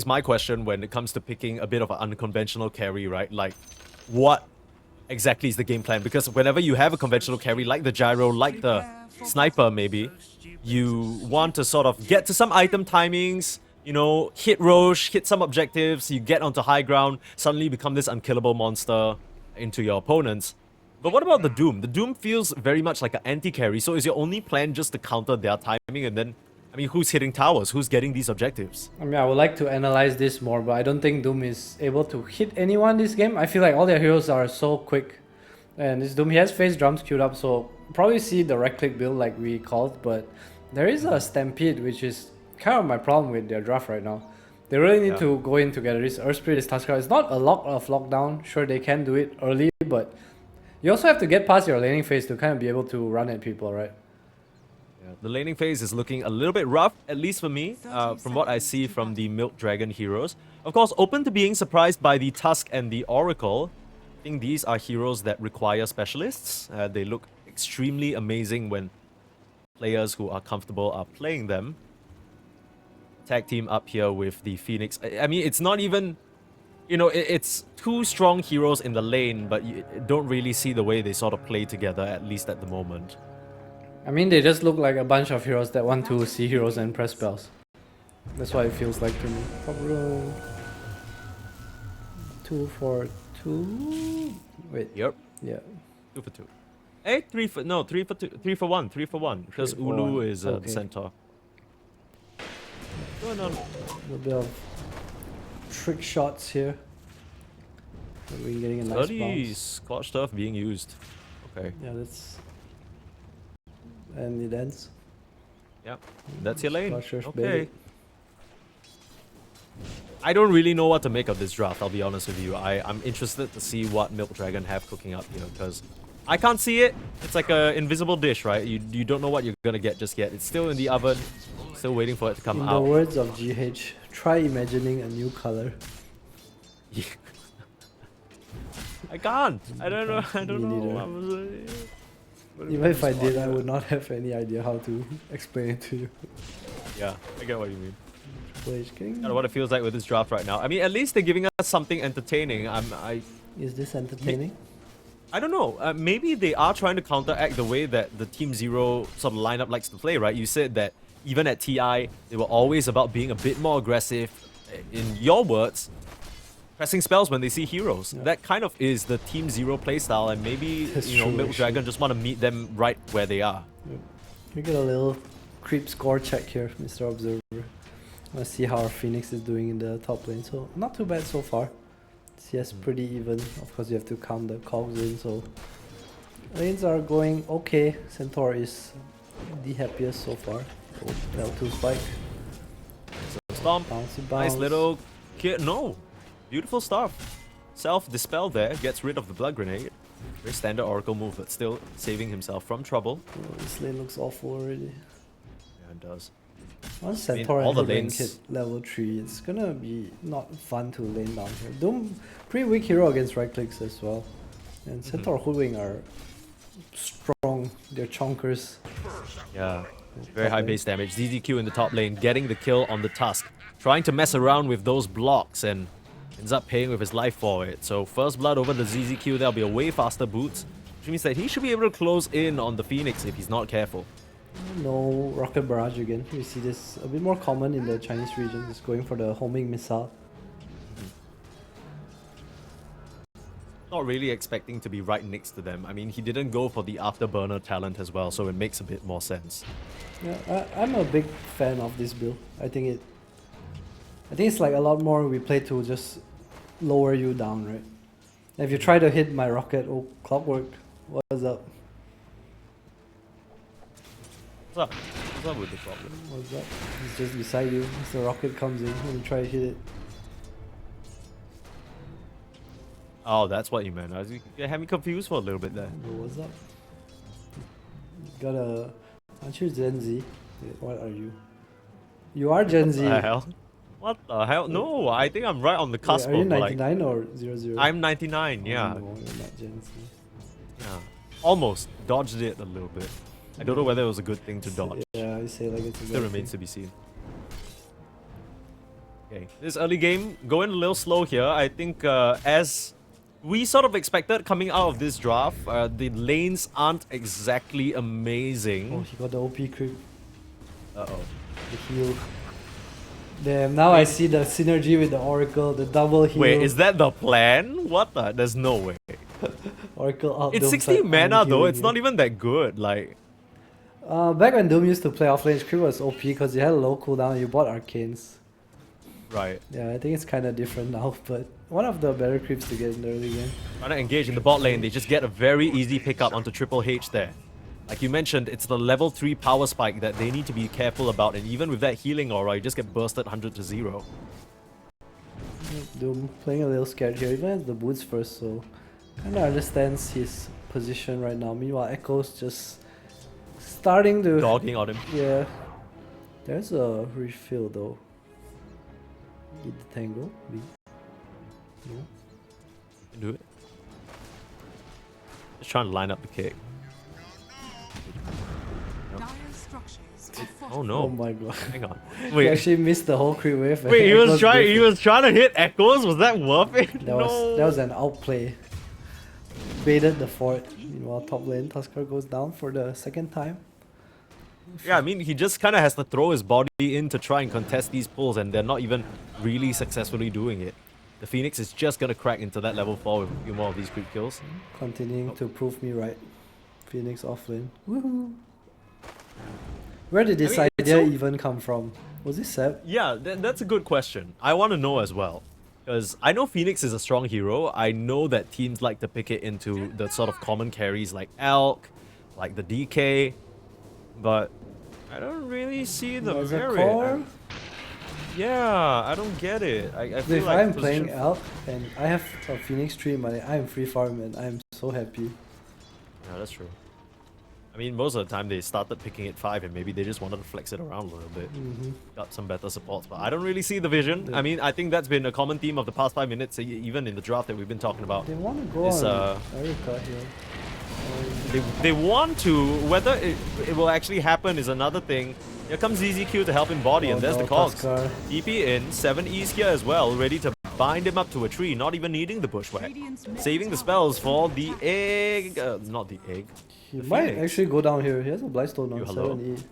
my question when it comes to picking a bit of an unconventional carry, right? Like, what exactly is the game plan? Because whenever you have a conventional carry, like the gyro, like the sniper maybe, you want to sort of get to some item timings, you know, hit Roche, hit some objectives, you get onto high ground, suddenly become this unkillable monster into your opponents. But what about the Doom? The Doom feels very much like an anti-carry, so is your only plan just to counter their timing and then, I mean, who's hitting towers? Who's getting these objectives? I mean, I would like to analyze this more, but I don't think Doom is able to hit anyone this game. I feel like all their heroes are so quick. And this Doom, he has phase drums queued up, so probably see the right-click build like we called, but there is a Stampede, which is kind of my problem with their draft right now. They really need to go in together. This Earth Spirit is Tusker. It's not a lot of lockdown. Sure, they can do it early, but you also have to get past your laning phase to kind of be able to run at people, right? Yeah, the laning phase is looking a little bit rough, at least for me, from what I see from the Milk Dragon heroes. Of course, open to being surprised by the Tusk and the Oracle. I think these are heroes that require specialists. They look extremely amazing when players who are comfortable are playing them. Tag team up here with the Phoenix. I mean, it's not even... You know, it's two strong heroes in the lane, but you don't really see the way they sort of play together, at least at the moment. I mean, they just look like a bunch of heroes that want to see heroes and press spells. That's what it feels like to me. Top row. 2 for 2. Wait. Yep. Yeah. 2 for 2. Hey, 3 for... No, 3 for 2. 3 for 1. 3 for 1. Because Ulu is the centaur. Going on. A little bit of trick shots here. We're getting a nice bounce. Scorch stuff being used. Okay. Yeah, that's... And it ends. Yep. That's your lane. Okay. Okay. I don't really know what to make of this draft, I'll be honest with you. I'm interested to see what Milk Dragon have cooking up here, because I can't see it. It's like an invisible dish, right? You don't know what you're gonna get just yet. It's still in the oven, still waiting for it to come out. In the words of GH, try imagining a new color. I can't. I don't know. I don't know. Even if I did, I would not have any idea how to explain it to you. Yeah, I get what you mean. I don't know what it feels like with this draft right now. I mean, at least they're giving us something entertaining. Is this entertaining? I don't know. Maybe they are trying to counteract the way that the Team Zero sort of lineup likes to play, right? You said that even at TI, they were always about being a bit more aggressive. In your words, pressing spells when they see heroes. Yeah. That kind of is the Team Zero playstyle, and maybe Milk Dragon just want to meet them right where they are. Yep. We get a little creep score check here, Mr. Observer. Let's see how our Phoenix is doing in the top lane. So not too bad so far. CS pretty even. Of course, you have to count the cogs in. So lanes are going okay. Centaur is the happiest so far. Oh, L2 spike. Stomp. Bouncy bounce. Nice little kid. No. Beautiful stuff. Self-dispel there. Gets rid of the blood grenade. Very standard Oracle move, but still saving himself from trouble. Oh, this lane looks awful already. Yeah, it does. Once Centaur and Headbang hit level 3, it's gonna be not fun to lane down here. Doom, pretty weak hero against right clicks as well. And Centaur Hoodwing are strong, they're chonkers. Yeah, very high base damage. ZZQ in the top lane, getting the kill on the Tusk. Trying to mess around with those blocks and ends up paying with his life for it. So first blood over the ZZQ, there'll be a way faster boots, which means that he should be able to close in on the Phoenix if he's not careful. No rocket barrage again. We see this a bit more common in the Chinese region. It's going for the homing missile. Not really expecting to be right next to them. I mean, he didn't go for the afterburner talent as well, so it makes a bit more sense. Yeah, I'm a big fan of this build. I think it's like a lot more we play to just lower you down, right? If you try to hit my rocket, oh, clockwork, what's up? What's up? What's up with the problem? What's up? He's just beside you as the rocket comes in when you try to hit it. Oh, that's what you meant. You had me confused for a little bit there. What's up? Aren't you Gen Z? What are you? You are Gen Z. What the hell? What the hell? No, I think I'm right on the cusp. Wait, are you 99 or 00? I'm 99, yeah. Oh, no, you're not Gen Z. Yeah. Almost. Dodged it a little bit. I don't know whether it was a good thing to dodge. Yeah, you say like it's a Still remains to be seen. Okay, this early game going a little slow here. I think as we sort of expected coming out of this draft, the lanes aren't exactly Oh, amazing. he got the OP creep, Uh-oh. the heal. Damn, now I see the synergy with the Oracle, the double heal. Wait, is that the plan? What the? There's no way. Oracle out It's Doom's 60 like, mana I'm though, healing it's you. not even that good. Like, Back when Doom used to play offlane, his creep was OP because you had a low cooldown, you bought Arcanes. right. Yeah, I think it's kind of different now, but one of the better creeps to get in the early game. Trying to engage in the bot lane, they just get a very easy pickup onto Triple H there. Like you mentioned, it's the level 3 power spike that they need to be careful about, and even with that healing aura, you just get bursted 100 to 0. Doom playing a little scared here, even has the boots first, so kinda understands his position right now. Meanwhile, Echo's just starting to... Dogging on him. Yeah. There's a refill though. Get the tangle. B. No. Can do it. Just trying to line up the kick. Oh Oh no. my god. Hang on. He Wait, actually missed the whole creep wave. and wait, he was Echo's trying gave it. to hit echoes? Was that worth it? That No. was an outplay. Baited the fort. Meanwhile, top lane, Tusker goes down for the second time. Yeah, I mean, he just kind of has to throw his body in to try and contest these pulls, and they're not even really successfully doing it. The Phoenix is just gonna crack into that level 4 with a few more of these creep kills. Continuing to prove me right. Phoenix offlane. Woohoo! Where did this I mean, it's idea so- even come from? Was it Seb? Yeah, that's a good question. I want to know as well. Because I know Phoenix is a strong hero. I know that teams like to pick it into the sort of common carries like Elk, like the DK, but I don't really see the As a merit. core? Yeah, I don't get it. I feel If like I'm playing position- Elk and I have a Phoenix tree, but I'm free farm and I'm so happy. Yeah, that's true. I mean, most of the time they started picking it 5 and maybe they just wanted to flex it around a little bit. Got some better supports, but I don't really see the vision. I mean, I think that's been a common theme of the past 5 minutes, even in the draft that we've been talking about. They want to go It's, on Erica here. They want to, whether it will actually happen is another thing. Here comes ZZQ to help him body, and there's the cogs. Tusker. TP in, 7 E's here as well, ready to bind him up to a tree, not even needing the bushwhack. Saving the spells for the egg, not the egg. He The might Phoenix. actually go down here. He has a Blightstone on You hello? 7E.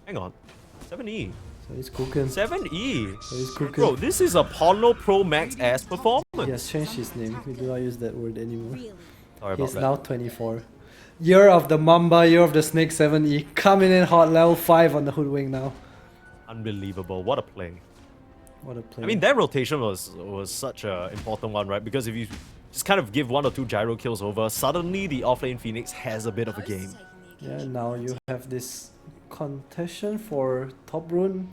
Hang on, 7E. So he's cooking. 7E. So he's cooking. Bro, this is Apollo Pro Max ass performance. He has changed his name. We do not use that word anymore. Sorry about He's that. now 24. Year of the Mamba, Year of the Snake 7E. Coming in hot, level 5 on the Hoodwink now. Unbelievable. What a play. What a play. I mean, that rotation was such an important one, right? Because if you just kind of give 1 or 2 gyro kills over, suddenly the offlane Phoenix has a bit of a game. yeah, now you have this contention for top rune.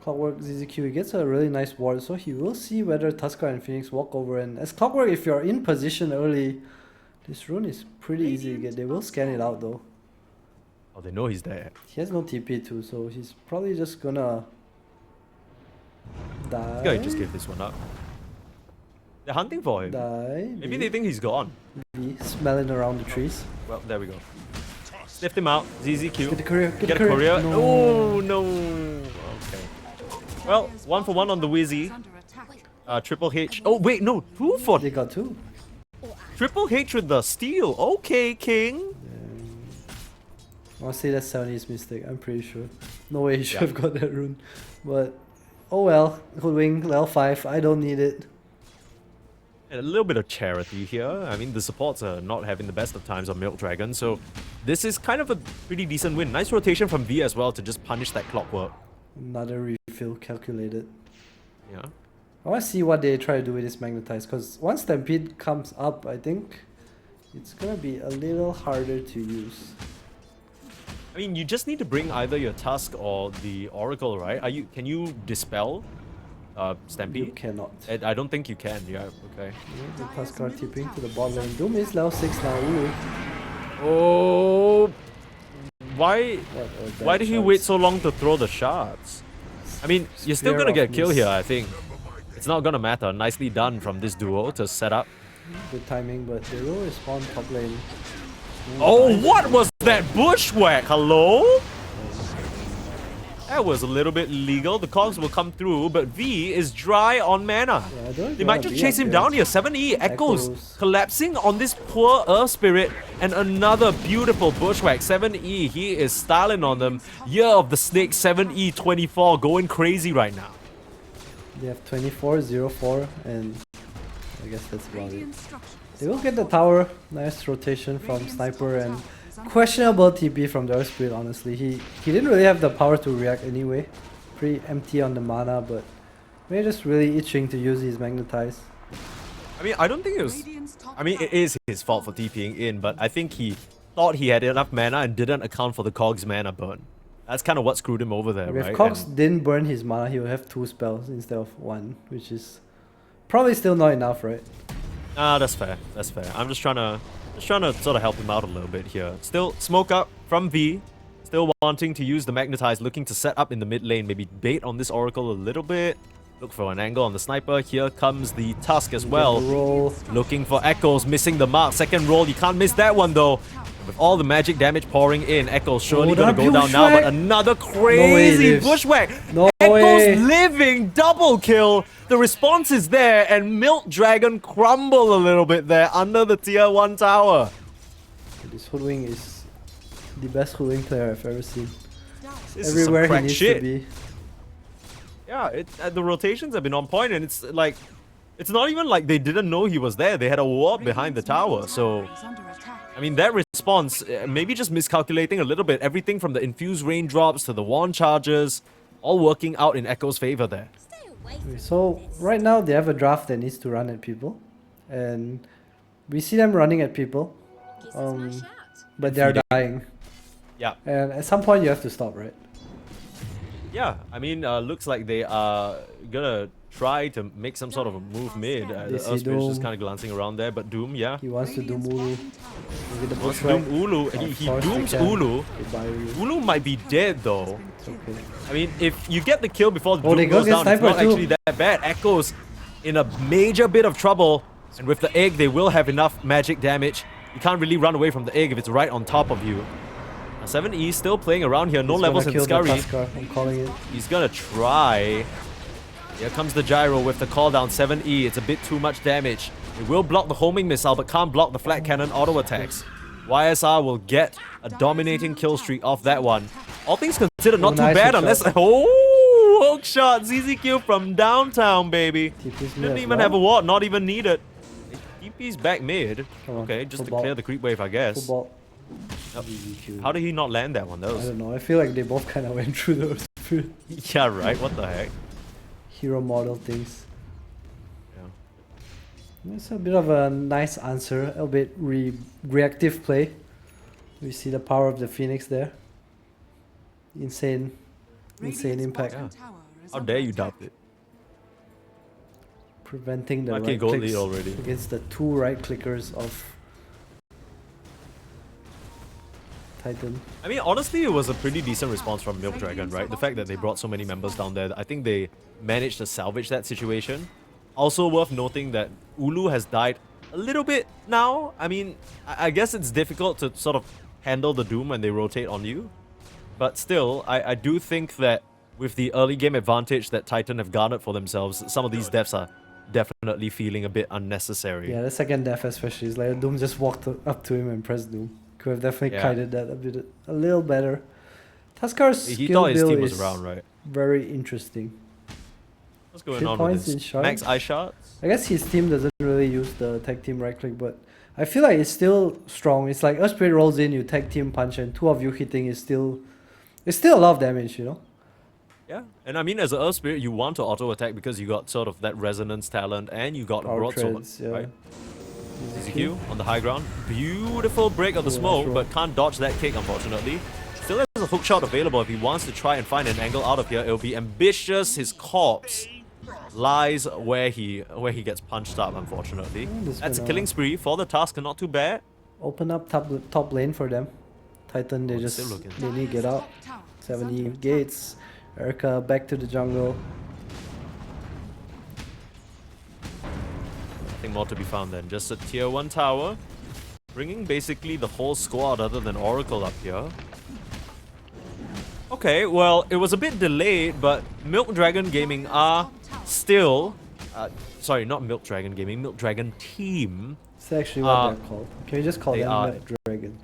Clockwork ZZQ, he gets a really nice ward, so he will see whether Tusker and Phoenix walk over. And as Clockwork, if you're in position early, this rune is pretty easy to get. They will scan it out though. Oh, they know he's there. He has no TP too, so he's probably just gonna die. Yeah, just give this one up. They're hunting for him. Die. Maybe they think he's gone. be smelling around the trees. Well, there we go. Sniffed him out. ZZQ. Get the courier. Get a courier. No. Oh, no. Okay. Well, 1 for 1 on the Wizzy. Triple H. Oh, wait, no. 2 for They got 2. Triple H with the steal. Okay, King. I'll say that's 70's mistake, I'm pretty sure. No way he should Yeah. have got that rune. But, oh well. Hoodwink, level 5, I don't need it. A little bit of charity here. I mean, the supports are not having the best of times on Milk Dragon, so this is kind of a pretty decent win. Nice rotation from V as well to just punish that clockwork. Another refill calculated. Yeah. I want to see what they try to do with this Magnetize, because once Stampede comes up, I think it's gonna be a little harder to use. I mean, you just need to bring either your Tusk or the Oracle, right? Can you dispel Stampede? You cannot. I don't think you can. Yeah, okay. Yeah, the Tusker tipping to the bot lane. Doom is level 6 now. Ooh. Oh, why What a bad why did he choice. wait so long to throw the shards? I mean, you're still Spear gonna of get a kill miss. here, I think. It's not gonna matter. Nicely done from this duo to set up. Good timing, but they will respawn top lane. Ooh, Oh, nice. what was that bushwhack? Hello? That was a little bit legal. The cogs will come through, but V is dry on mana. Yeah, I don't They might just chase him down here. 7E Echoes Echoes. collapsing on this poor Earth Spirit, and another beautiful bushwhack. 7E, he is styling on them. Year of the Snake, 7E 24, going crazy right now. They have 24, 04, and I guess that's about it. They will get the tower. Nice rotation from Sniper and questionable TP from the Earth Spirit, honestly. He didn't really have the power to react anyway. Pretty empty on the mana, but maybe just really itching to use his Magnetize. I mean, I don't think it was... I mean, it is his fault for TPing in, but I think he thought he had enough mana and didn't account for the Cog's mana burn. That's kind of what screwed him over there, right? If Cogs didn't burn his mana, he would have 2 spells instead of 1, which is probably still not enough, right? Ah, that's fair. That's fair. I'm just trying to sort of help him out a little bit here. Still smoke up from V. Still wanting to use the Magnetize, looking to set up in the mid lane, maybe bait on this Oracle a little bit. Look for an angle on the Sniper. Here comes the Tusk as well. Looking for Echoes, missing the mark. Second roll, you can't miss that one though. With all the magic damage pouring in, Echoes surely gonna go down now, but another crazy bushwhack. Echoes living double kill. The response is there, and Milk Dragon crumble a little bit there under the tier 1 tower. This Hoodwing is the best Hoodwing player I've ever seen. This Everywhere is some he needs shit. to be. Yeah, the rotations have been on point, and it's like, it's not even like they didn't know he was there. They had a ward behind the tower, so... I mean, that response, maybe just miscalculating a little bit. Everything from the infused raindrops to the wand charges, all working out in Echo's favor there. So, right now they have a draft that needs to run at people. And we see them running at people. But they're dying. Yeah. And at some point you have to stop, right? Yeah, I mean, looks like they are gonna try to make some sort of a move mid. The Earth Spirit's just kind of glancing around there, but Doom, yeah. He wants to Doom Ulu. Wants to Doom Ulu. He dooms Ulu. Ulu might be dead though. It's okay. I mean, if you get the kill before the Oh, Doom goes down, it's not too. actually that bad. Echoes in a major bit of trouble, and with the egg, they will have enough magic damage. You can't really run away from the egg if it's right on top of you. 7E still playing around here, no levels in Scurry. I'm calling it. He's gonna try. Here comes the gyro with the call down. 7E, it's a bit too much damage. It will block the homing missile, but can't block the flat cannon auto attacks. YSR will get a dominating kill streak off that one. All things considered, not too bad unless... Oh, hook shot, ZZQ from downtown, baby. Didn't even have a ward, not even needed. TP's back mid. Okay, just to clear the creep wave, I guess. Yep. How did he not land that one? That was... I don't know, I feel like they both kind of went through those. Yeah, right, what the heck? Hero model things. Yeah. It's a bit of a nice answer, a bit reactive play. We see the power of the Phoenix there. Insane impact. Yeah. How dare you doubt it? Preventing the right right gold clicks lead already. against the 2 right clickers of Titan. I mean, honestly, it was a pretty decent response from Milk Dragon, right? The fact that they brought so many members down there, I think they managed to salvage that situation. Also worth noting that Ulu has died a little bit now. I mean, I guess it's difficult to sort of handle the Doom when they rotate on you. But still, I do think that with the early game advantage that Titan have garnered for themselves, some of these deaths are definitely feeling a bit unnecessary. Yeah, the second death especially is like Doom just walked up to him and pressed Doom. Could have definitely kited that a little better. Tuskar's skill thought his team build was is around, right? very interesting. What's going on with this? Max eye shots? I guess his team doesn't really use the tag team right click, but I feel like it's still strong. It's like Earth Spirit rolls in, you tag team punch, and 2 of you hitting is still... It's still a lot of damage, you know? Yeah, and I mean, as an Earth Spirit, you want to auto attack because you got sort of that resonance talent and you got broadsword, right? ZQ on the high ground. Beautiful break of the smoke, but can't dodge that kick, unfortunately. Still has a hook shot available if he wants to try and find an angle out of here. It'll be ambitious. His corpse lies where he gets punched up, unfortunately. That's a killing spree for the Tusk, and not too bad. Open up top lane for them. Titan, they they need to get out. 70 gates. Erica back to the jungle. Nothing more to be found then. Just a tier 1 tower. Bringing basically the whole squad other than Oracle up here. Okay, well, it was a bit delayed, but Milk Dragon Gaming are still... sorry, not Milk Dragon Gaming, Milk Dragon Team. It's actually what they're called. Can you just call they them are- Milk Dragon?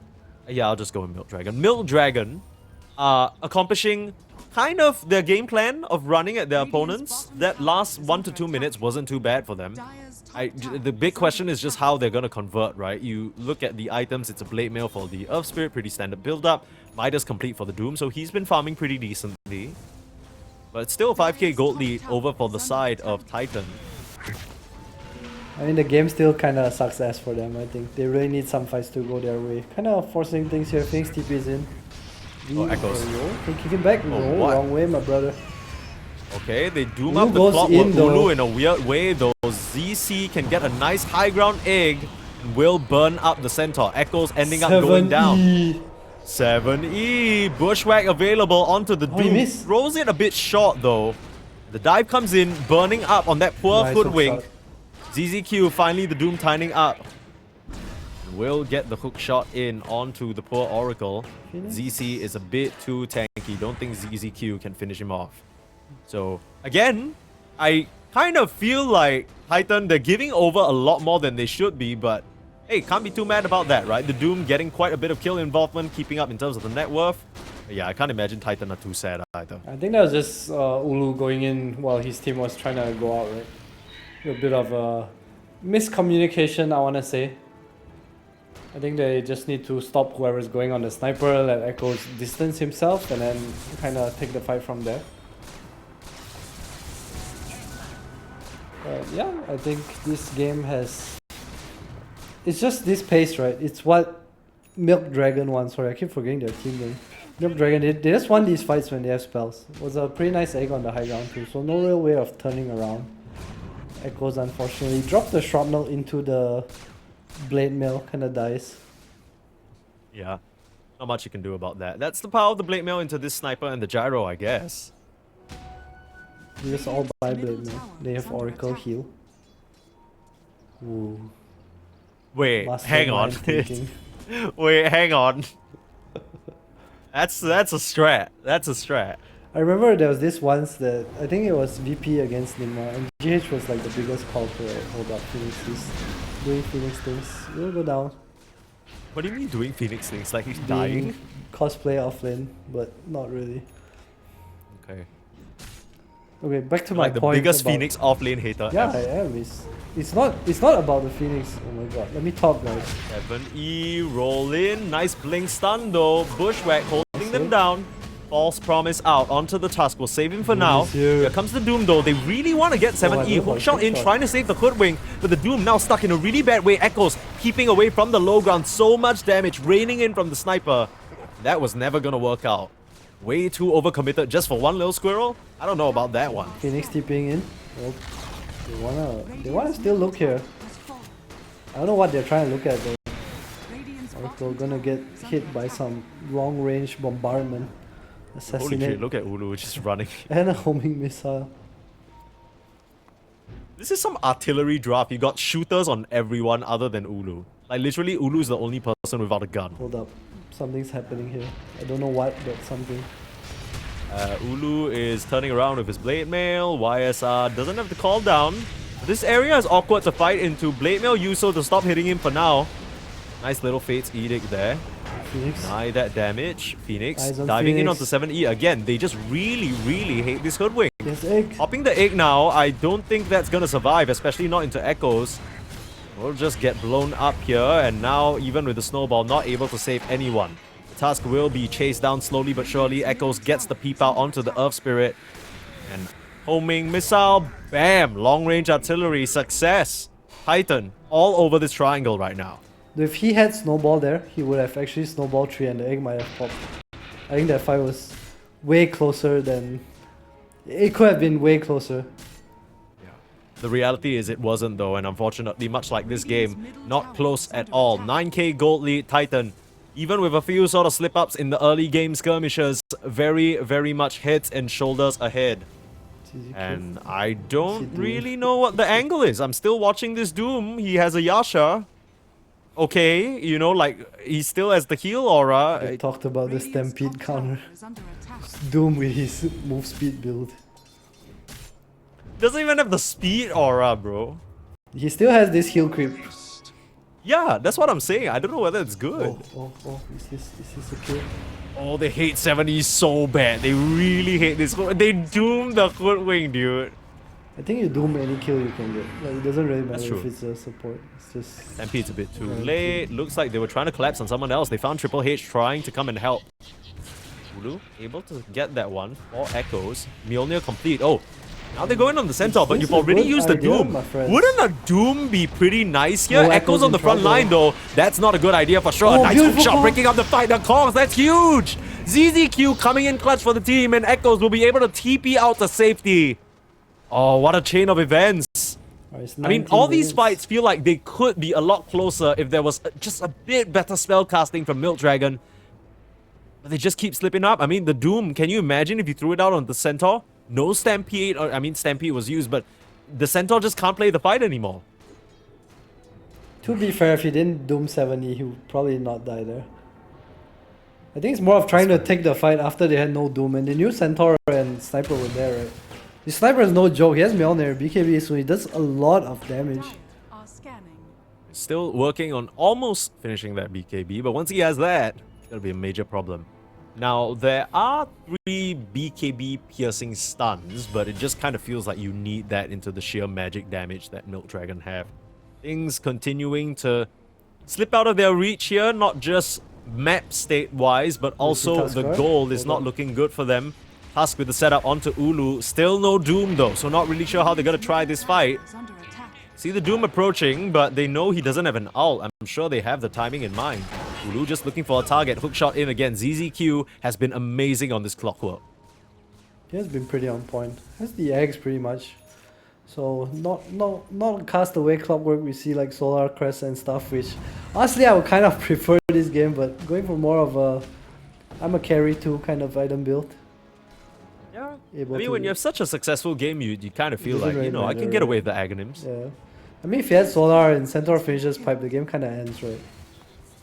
Yeah, I'll just go with Milk Dragon. Milk Dragon are accomplishing kind of their game plan of running at their opponents. That last 1 to 2 minutes wasn't too bad for them. The big question is just how they're going to convert, right? You look at the items, it's a Blade Mail for the Earth Spirit, pretty standard build-up. Midas complete for the Doom, so he's been farming pretty decently. But it's still a 5k gold lead over for the side of Titan. I mean, the game still kind of sucks ass for them, I think. They really need some fights to go their way. Kind of forcing things here. Phoenix TP's in. Oh, Echoes. Can you kick him back? No, what? wrong way, my brother. Okay, they doom Ulu up the goes clock in, with though. Ulu in a weird way, though. ZC can get a nice high ground egg and will burn up the Centaur. Echoes ending up going down. 7E! Bushwhack available onto the Oh, he Doom. missed. Throws it a bit short, though. The dive comes in, burning up on that poor Nice hook footwink. shot. ZZQ, finally the Doom tining up. Will get the hook shot in onto the poor Oracle. ZC is a bit too tanky. Don't think ZZQ can finish him off. So, again, I kind of feel like Titan, they're giving over a lot more than they should be, but hey, can't be too mad about that, right? The Doom getting quite a bit of kill involvement, keeping up in terms of the net worth. Yeah, I can't imagine Titan are too sad either. I think that was just Ulu going in while his team was trying to go out, right? A bit of a miscommunication, I want to say. I think they just need to stop whoever's going on the sniper, let Echoes distance himself, and then kind of take the fight from there. Yeah, I think this game has... It's just this pace, right? It's what Milk Dragon wants. Sorry, I keep forgetting their team name. Milk Dragon, they just won these fights when they have spells. It was a pretty nice egg on the high ground too, so no real way of turning around. Echoes unfortunately dropped the shrapnel into the blade mail, kinda dies. Yeah, not much you can do about that. That's the power of the Blade Mail into this sniper and the gyro, I guess. They just all buy blade mail. They have Oracle heal. Ooh. Wait, hang on. Mastermind thinking. Wait, hang on. That's a strat. That's a strat. I remember there was this once that I think it was VP against Nima and GH was like the biggest culprit. Hold up, Phoenix is doing Phoenix things. We'll go down. What do you mean doing Phoenix things? Like he's Being dying? cosplay offlane, but not really. Okay. Okay, back to my Like the point. biggest about- Phoenix offlane hater Yeah, ever. I am. It's not about the Phoenix. Oh my god. Let me talk, guys. 7E, roll in. Nice blink stun though. Bushwhack holding them down. False promise out onto the Tusk. We'll save him for now. is here. Here comes the Doom though. They really want to get 7E. don't know, Hookshot in, hookshot. trying to save the Hoodwing. But the Doom now stuck in a really bad way. Echoes keeping away from the low ground. So much damage raining in from the sniper. That was never gonna work out. Way too overcommitted just for one little squirrel? I don't know about that one. Phoenix tipping in. Well, they wanna still look here. I don't know what they're trying to look at though. Oracle gonna get hit by some long range bombardment. Holy Assassinate. shit, look at Ulu just running. And a homing missile. This is some artillery draft. You got shooters on everyone other than Ulu. Like literally, Ulu is the only person without a gun. Hold up. Something's happening here. I don't know what, but something. Ulu is turning around with his Blade Mail. YSR doesn't have the call down. This area is awkward to fight into. Blade Mail Yuso to stop hitting him for now. Nice little Fate's Edict there. Phoenix. Deny that damage. Phoenix Eyes on diving in Phoenix. onto 7E again. They just really hate this Hoodwing. Yes, egg. Popping the egg now, I don't think that's gonna survive, especially not into Echoes. We'll just get blown up here, and now even with the snowball, not able to save anyone. The Tusk will be chased down slowly but surely. Echoes gets the peep out onto the Earth Spirit. And homing missile, bam! Long range artillery, success! Titan, all over this triangle right now. If he had snowball there, he would have actually snowball 3 and the egg might have popped. I think that fight was way closer than... It could have been way closer. The reality is it wasn't though, and unfortunately, much like this game, not close at all. 9k gold lead, Titan. Even with a few sort of slip-ups in the early game skirmishes, very much heads and shoulders ahead. And I don't really know what the angle is. I'm still watching this Doom. He has a Yasha. Okay, you know, like, he still has the heal aura. We talked about the Stampede counter. Doom with his move speed build. Doesn't even have the speed aura, bro. He still has this heal creep. Yeah, that's what I'm saying. I don't know whether it's good. Oh, is this a kill? Oh, they hate 70 so bad. They really hate this. They doom the Hoodwink, dude. I think you doom any kill you can get. Like, it doesn't really That's matter true. if it's a support. It's just... Stampede a bit too Yeah, late. Looks like they were trying to collapse on someone else. They found Triple H trying to come and help. Ulu able to get that one. 4 echoes. Mjolnir complete. Oh, now they're going on the centaur, but This you've is a already good used the idea, Doom. my friends. Wouldn't a Doom be pretty nice here? No Echoes on in the front trouble. line though. That's not a good idea for sure. Oh, Nice hook beautiful shot call. breaking up the fight. The calls, that's huge. ZZQ coming in clutch for the team, and Echoes will be able to TP out to safety. Oh, what a chain of events. Alright, it's I mean, 19 all these minutes. fights feel like they could be a lot closer if there was just a bit better spell casting from Milk Dragon. But they just keep slipping up. I mean, the Doom, can you imagine if you threw it out on the Centaur? No Stampede, or I mean, Stampede was used, but the Centaur just can't play the fight anymore. To be fair, if he didn't Doom 70, he would probably not die there. I think it's more of trying to take the fight after they had no Doom, and they knew Centaur and Sniper were there, right? The Sniper is no joke, he has Mjolnir, BKB, so he does a lot of damage. Are scanning. Still working on almost finishing that BKB, but once he has that, it's gonna be a major problem. Now, there are 3 BKB piercing stuns, but it just kind of feels like you need that into the sheer magic damage that Milk Dragon have. Things continuing to slip out of their reach here, not just map state-wise, but also Tusk, the right? goal is Hold not on. looking good for them. Tusk with the setup onto Ulu. Still no Doom though, so not really sure how they're gonna try this fight. Is under attack. See the Doom approaching, but they know he doesn't have an ult. I'm sure they have the timing in mind. Ulu just looking for a target. Hookshot in again. ZZQ has been amazing on this clockwork. He has been pretty on point. Has the eggs pretty much. So not castaway clockwork we see like Solar Crest and stuff, which honestly I would kind of prefer this game, but going for more of a I'm a carry too kind of item build. Yeah. Able I mean, to- when you have such a successful game, you kind of feel Doesn't like, really you know, I matter, can get away right? with the Aghanims. Yeah. I mean if you had Solar and Centaur finishes pipe, the game kinda ends, right?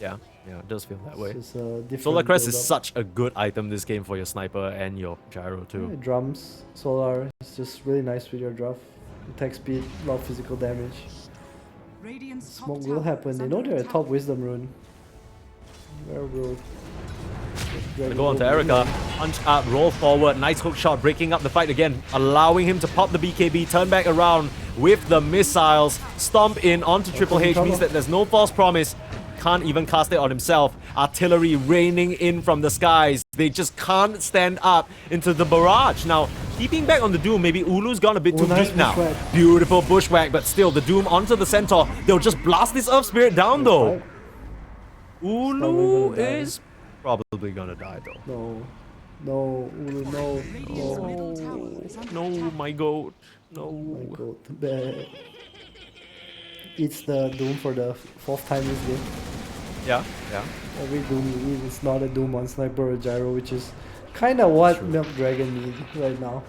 Yeah, it does feel that way. It's a different Solar Crest is build-up. such a good item this game for your sniper and your gyro Yeah, too. drums, Solar, it's just really nice with your draft. Attack speed, a lot of physical damage. Radiant's top Smoke tower will happen. is They under know they're a attack. top wisdom rune. Where will Gonna go on to Erica. Punch up, roll forward. Nice hook shot, breaking up the fight again, allowing him to pop the BKB, turn back around with the missiles, stomp in onto Triple H. Means that there's no false promise. Can't even cast it on himself. Artillery raining in from the skies. They just can't stand up into the barrage. Now, keeping back on the Doom, maybe Ulu's gone a bit too nice deep now. bushwhack. Beautiful bushwhack, but still, the Doom onto the Centaur. They'll just blast this Earth Spirit down though. Ulu gonna die. is probably gonna die though. No, Ulu, no, Radiant's no. middle tower is under No, attack. my goat. No. My god, bad. It's the Doom for the 4th time this game. Yeah. Every Doom you eat is not a Doom on Sniper or Gyro, which is kind of what True. Milk Dragon need right now.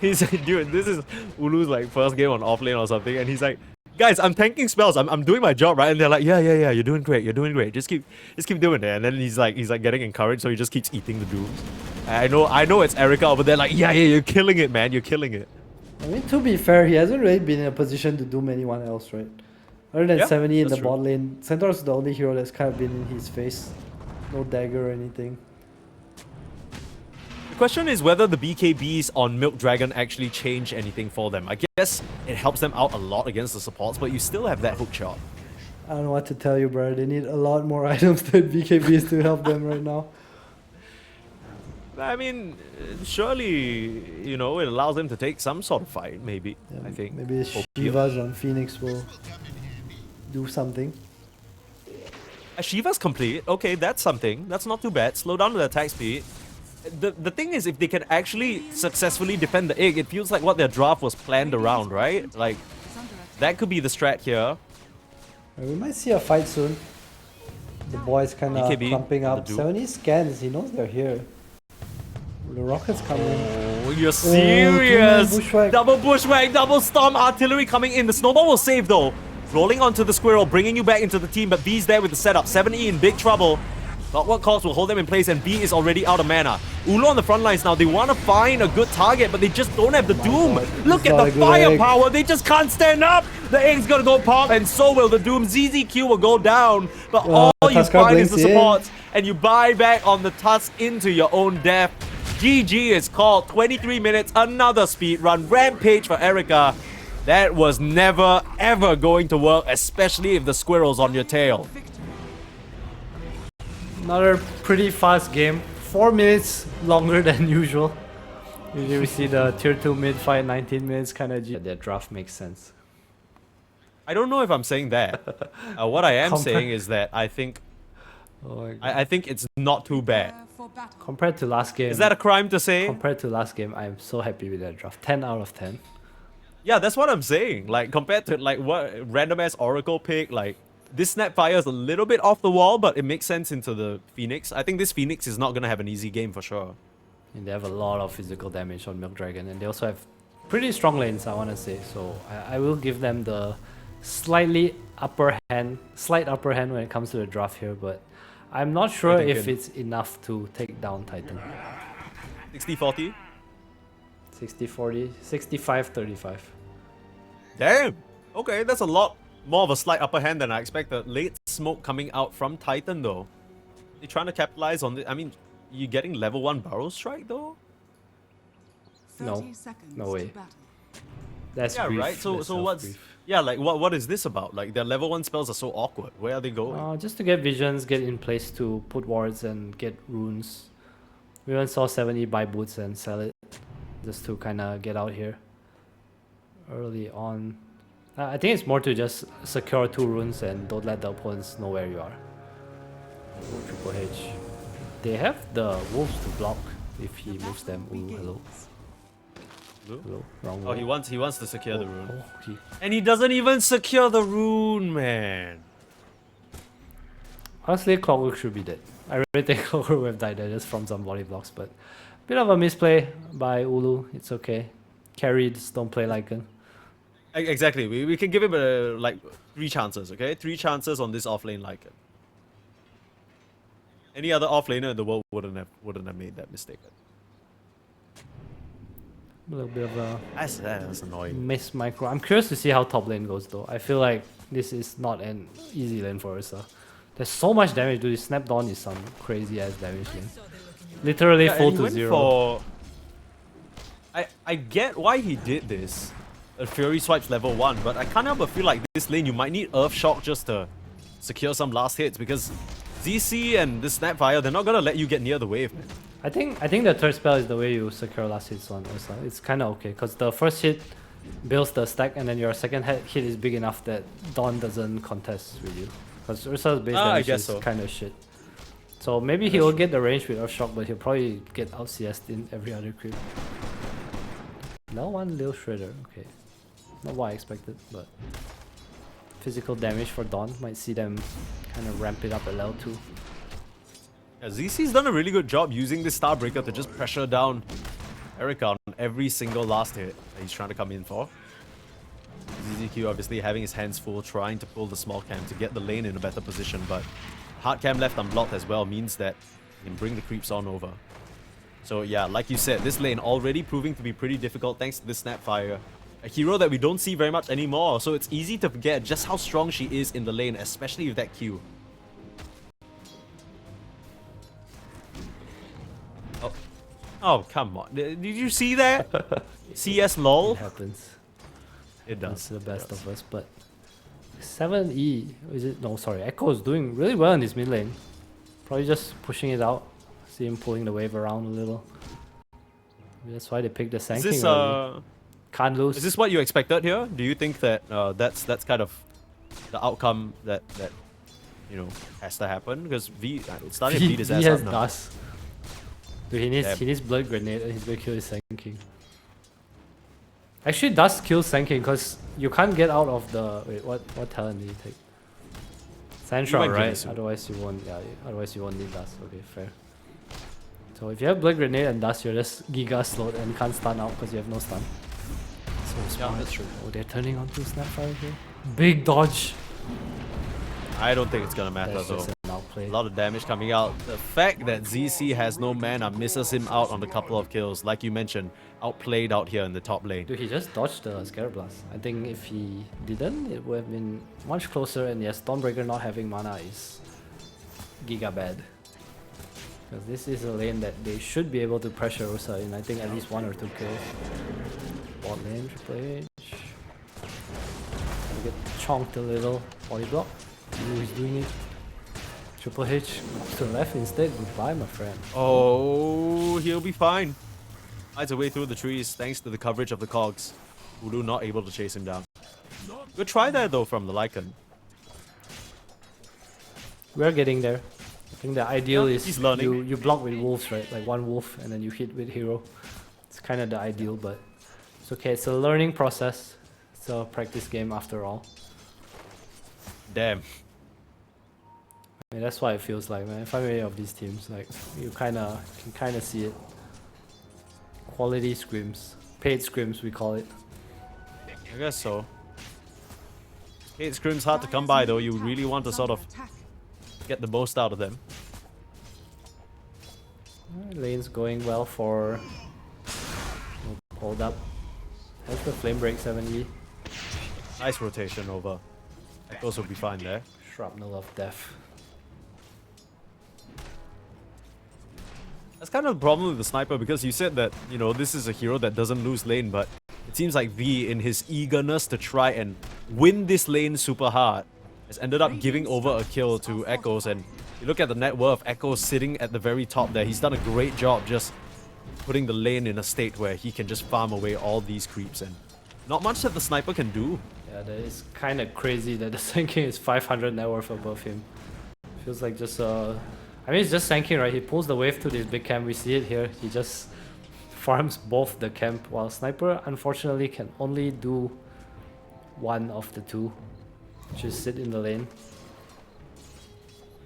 He's like, dude, this is Ulu's like first game on offlane or something, and he's like, guys, I'm tanking spells. I'm doing my job, right? And they're like, yeah, you're doing great. You're doing great. Just keep doing it. And then he's like getting encouraged, so he just keeps eating the Dooms. And I know it's Erica over there, like, yeah, you're killing it, man. You're killing it. I mean, to be fair, he hasn't really been in a position to Doom anyone else, right? Other than Yeah, 70 in the that's true. bot lane, Centaur's the only hero that's kind of been in his face. No dagger or anything. The question is whether the BKBs on Milk Dragon actually change anything for them. I guess it helps them out a lot against the supports, but you still have that hook shot. I don't know what to tell you, bro. They need a lot more items than BKBs to help them right now. I mean, surely, you know, it allows them to take some sort of fight, maybe, Yeah, I think. Maybe the Hope- Shivas on Phoenix will do something. Shiva's complete. Okay, that's something. That's not too bad. Slow down the attack speed. The thing is, if they can actually successfully defend the egg, it feels like what their draft was planned around, right? Like, Is under attack. that could be the strat here. We might see a fight soon. The boys kind of BKB, clumping up. the Doom. 70 scans, he knows they're here. The rockets coming. Oh, you're serious? two-man bushwhack. Double bushwhack, double storm, artillery coming in. The snowball will save though. Rolling onto the squirrel, bringing you back into the team, but V's there with the setup. 70 in big trouble. But what calls will hold them in place, and B is already out of mana. Ulu on the front lines now, they want to find a good target, but they just don't have the Doom. Look at not the a good egg. firepower, they just can't stand up. The egg's gonna go pop, and so will the Doom. ZZQ will go down, but all you Tusker find is the blinks in. supports, and you buy back on the Tusk into your own death. GG is called. 23 minutes, another speed run. Rampage for Erica. That was never ever going to work, especially if the squirrel's on your tail. Another pretty fast game. 4 minutes longer than usual. Usually we see the tier 2 mid fight 19 minutes kind of. Their draft makes sense. I don't know if I'm saying that. What I am Compa- saying is that I think Oh my God. I think it's not too bad. Prepare for battle. Compared to last game. Is that a crime to say? Compared to last game, I'm so happy with that draft. 10 out of 10. Yeah, that's what I'm saying. Like compared to like what random ass Oracle pick, like this Snapfire is a little bit off the wall, but it makes sense into the Phoenix. I think this Phoenix is not gonna have an easy game for sure. And they have a lot of physical damage on Milk Dragon, and they also have pretty strong lanes, I want to say. So I will give them the slight upper hand when it comes to the draft here, but I'm not sure Pretty if good. it's enough to take down Titan. 60-40? 60-40, 65-35. Damn! Okay, that's a lot more of a slight upper hand than I expected. Late smoke coming out from Titan though. They trying to capitalize on the. I mean, you getting level 1 Burrow Strike though? 30 No. seconds No way. to battle. That's Yeah, brief. right? So That's what's... brief. Yeah, like what is this about? Like their level 1 spells are so awkward. Where are they going? Just to get visions, get in place to put wards and get runes. We even saw 70 buy boots and sell it just to kind of get out here early on. I think it's more to just secure 2 runes and don't let the opponents know where you are. Triple H. They have the wolves to block if he moves them. Ooh, hello. Blue? Hello. Wrong Oh, wall. he wants to secure the rune. Oh, he- And he doesn't even secure the rune, man. Honestly, Clockwork should be dead. I really think Clockwork would have died there just from some body blocks, but bit of a misplay by Ulu. It's okay. Carried, don't play Lycan. Exactly. We can give him like 3 chances, okay? 3 chances on this offlane Lycan. Any other offlaner in the world wouldn't have made that mistake. A little bit of a That's annoying. miss micro. I'm curious to see how top lane goes though. I feel like this is not an easy lane for Ursa. There's so much damage, dude. Snap Dawn is some crazy ass damage lane. Literally Yeah, full and he to went 0. for- I get why he did this. A Fury swipes level 1, but I can't help but feel like this lane you might need Earth Shock just to secure some last hits, because ZC and this Snapfire, they're not gonna let you get near the wave, man. I think the third spell is the way you secure last hits on Ursa. It's kind of okay because the first hit builds the stack, and then your second hit is big enough that Dawn doesn't contest with you. Because Ursa's base I damage guess is so. kind of shit. So maybe he will get the range with Earth Shock, but he'll probably get out CS'd in every other creep. Now one Lil Shredder, okay. Not what I expected, but physical damage for Dawn might see them kind of ramp it up at level 2. Yeah, ZC's done a really good job using this Starbreaker to just pressure down Erica on every single last hit that he's trying to come in for. ZZQ obviously having his hands full, trying to pull the small cam to get the lane in a better position, but hard cam left unblocked as well means that he can bring the creeps on over. So yeah, like you said, this lane already proving to be pretty difficult thanks to this Snapfire. A hero that we don't see very much anymore, so it's easy to forget just how strong she is in the lane, especially with that Q. Oh, come on. Did you see that? CS lol? It happens. It That's does. the best of us, but 7E, is it? No, sorry. Echo is doing really well in this mid lane. Probably just pushing it out. See him pulling the wave around a little. Maybe that's why they picked the Is Sand this King early. Can't lose. is this what you expected here? Do you think that that's kind of the outcome that you know has to happen? Because V it's starting to beat his ass has up now. dust. Dude, he needs Blood Grenade and he's gonna kill his Sand King. Actually, Dust kills Sand King because you can't get out of the... Wait, what talent did he take? Sandshroud, went right? Kimetsu. Otherwise you won't... Yeah, otherwise you won't need Dust. Okay, fair. So if you have Blood Grenade and Dust, you're just Giga slowed and can't stun out because you have no stun. So smart. that's true. Oh, they're turning onto Snapfire here. Big dodge. I don't think it's gonna matter That's though. just an AWP. play. A lot of damage coming out. The fact that ZC has no mana misses him out on a couple of kills. Like you mentioned, outplayed out here in the top lane. Dude, he just dodged the Scarab Blast. I think if he didn't, it would have been much closer. And yes, Stormbreaker not having mana is giga bad. Because this is a lane that they should be able to pressure Ursa in, I think, at least 1 or 2 kills. Bot lane, Triple H. Gonna get chonked a little. Body block. Ooh, he's doing it. Triple H moves to the left instead. Goodbye, my friend. Oh, he'll be fine. Hides away through the trees thanks to the coverage of the cogs. Voodoo not able to chase him down. Good try there though from the Lycan. We're getting there. I think the ideal Yeah, is he's learning. you block with wolves, right? Like one wolf and then you hit with hero. It's kind of the ideal, but it's okay. It's a learning process. It's a practice game after all. Damn. I mean, that's what it feels like, man. If I'm any of these teams, like you can kind of see it. Quality scrims, paid scrims, we call it. I guess so. Hate scrims hard to come by though. You really want to sort of get the most out of them. Lane's going well for. Hold up. Has the flame break 7E. Nice rotation over. Echoes will be fine there. Shrapnel of death. That's kind of the problem with the sniper because you said that, you know, this is a hero that doesn't lose lane, but it seems like V, in his eagerness to try and win this lane super hard, has ended up giving over a kill to Echoes. And you look at the net worth, Echoes sitting at the very top there. He's done a great job just putting the lane in a state where he can just farm away all these creeps, and not much that the sniper can do. Yeah, that is kind of crazy that the Sun King is 500 net worth above him. Feels like just I mean, it's just Sun King, right? He pulls the wave to this big camp. We see it here. He just farms both the camp, while Sniper unfortunately can only do one of the two, which is sit in the lane.